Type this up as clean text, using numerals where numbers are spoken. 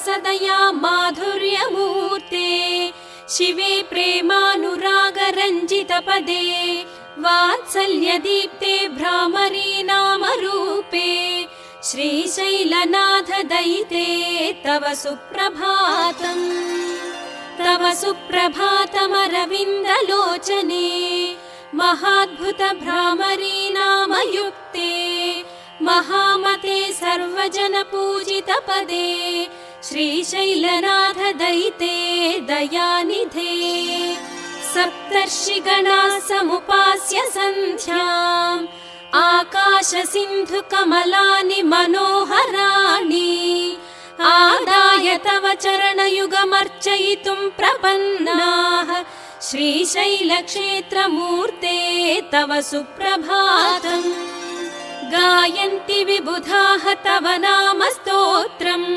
सदया माधुर्यमूर्ते शिवे प्रेमानुरागरञ्जितपदे वात्सल्यदीप्ते भ्रामरी नामरूपे श्रीशैलनाथदयिते तव सुप्रभातम् तव सुप्रभातमरविन्दलोचने महाद्भुत भ्रामरी नामयुक्ते महामते सर्वजनपूजितपदे श्रीशैलनाथदयिते दयानिधे सप्तर्षिगणाः समुपास्य सन्ध्याम् आकाशसिन्धुकमलानि मनोहराणि आदाय तव चरणयुगमर्चयितुं प्रपन्नाः श्रीशैलक्षेत्रमूर्ते तव सुप्रभातम् गायन्ति विबुधाः तव नाम स्तोत्रम्